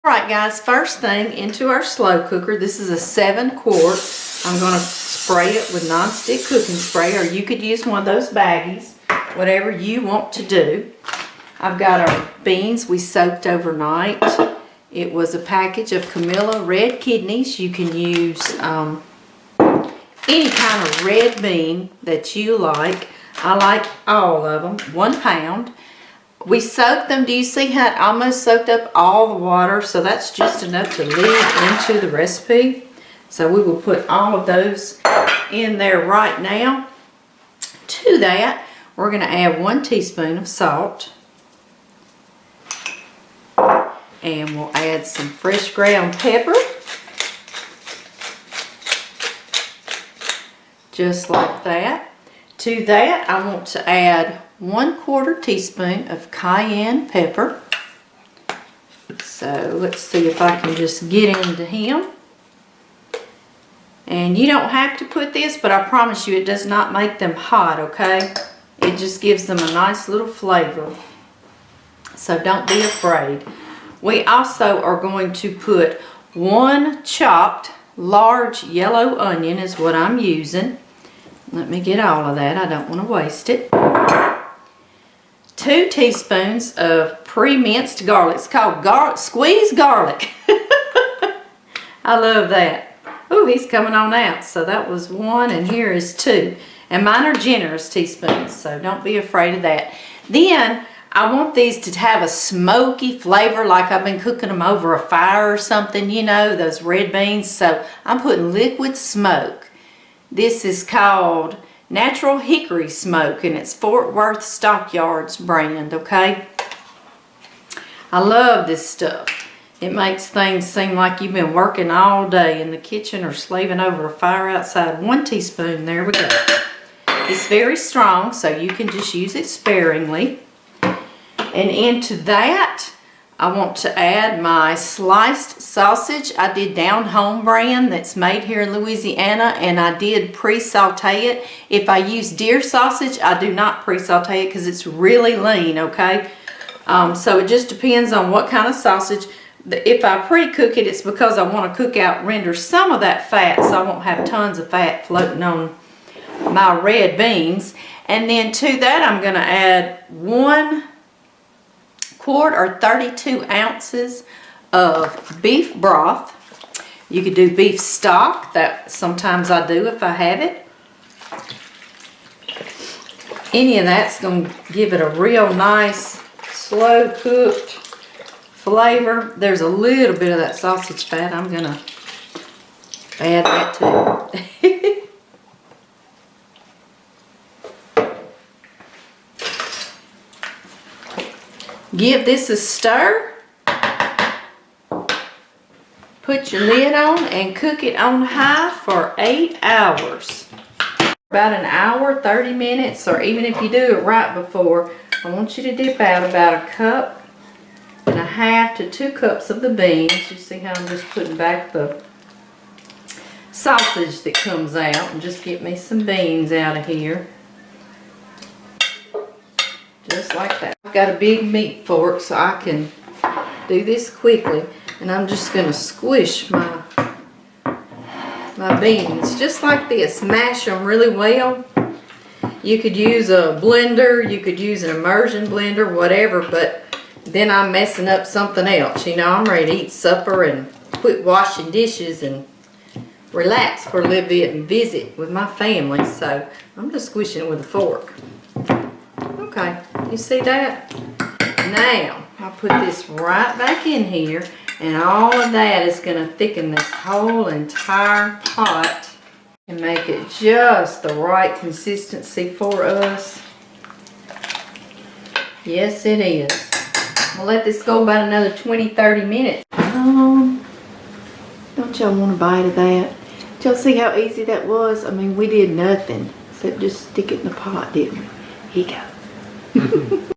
Alright guys, first thing into our slow cooker. This is a 7 quart. I'm going to spray it with non-stick cooking spray, or you could use one of those baggies, whatever you want to do. I've got our beans we soaked overnight. It was a package of Camilla red kidneys. You can use any kind of red bean that you like. I like all of them. 1 pound. We soaked them. Do you see how it almost soaked up all the water? So that's just enough to lead into the recipe. So we will put all of those in there right now. To that, we're going to add 1 teaspoon of salt. And we'll add some fresh ground pepper. Just like that. To that, I want to add 1/4 teaspoon of cayenne pepper. So let's see if I can just get into him. And you don't have to put this, but I promise you it does not make them hot, okay? It just gives them a nice little flavor. So don't be afraid. We also are going to put 1 chopped large yellow onion is what I'm using. Let me get all of that. I don't want to waste it. 2 teaspoons of pre-minced garlic. It's called squeezed garlic. I love that. Oh, he's coming on out. So that was 1 and here is 2. And mine are generous teaspoons, so don't be afraid of that. Then I want these to have a smoky flavor, like I've been cooking them over a fire or something, you know, those red beans. So I'm putting liquid smoke. This is called Natural Hickory Smoke, and it's Fort Worth Stockyards brand, okay? I love this stuff. It makes things seem like you've been working all day in the kitchen or slaving over a fire outside. 1 teaspoon, there we go. It's very strong, so you can just use it sparingly. And into that, I want to add my sliced sausage. I did Down Home brand that's made here in Louisiana, and I did pre-saute it. If I use deer sausage, I do not pre-saute it because it's really lean, okay? So it just depends on what kind of sausage. If I pre-cook it, it's because I want to render some of that fat, so I won't have tons of fat floating on my red beans. And then to that, I'm going to add 1 quart or 32 ounces of beef broth. You could do beef stock. That sometimes I do if I have it. Any of that's going to give it a real nice slow cooked flavor. There's a little bit of that sausage fat. I'm going to add that too. Give this a stir. Put your lid on and cook it on high for 8 hours. About an hour, 30 minutes, or even if you do it right before, I want you to dip out about 1.5 cups to 2 cups of the beans. You see how I'm just putting back the sausage that comes out, and just get me some beans out of here. Just like that. I've got a big meat fork so I can do this quickly, and I'm just going to squish my beans just like this. Mash them really well. You could use a blender, you could use an immersion blender, whatever, but then I'm messing up something else. You know, I'm ready to eat supper and quit washing dishes and relax for a little bit and visit with my family. So I'm just squishing it with a fork. Okay, you see that? Now, I'll put this right back in here, and all of that is going to thicken this whole entire pot and make it just the right consistency for us. Yes, it is. We'll let this go about another 20-30 minutes. Don't y'all want a bite of that? Did y'all see how easy that was? I mean, we did nothing except just stick it in the pot, didn't we? Here you go.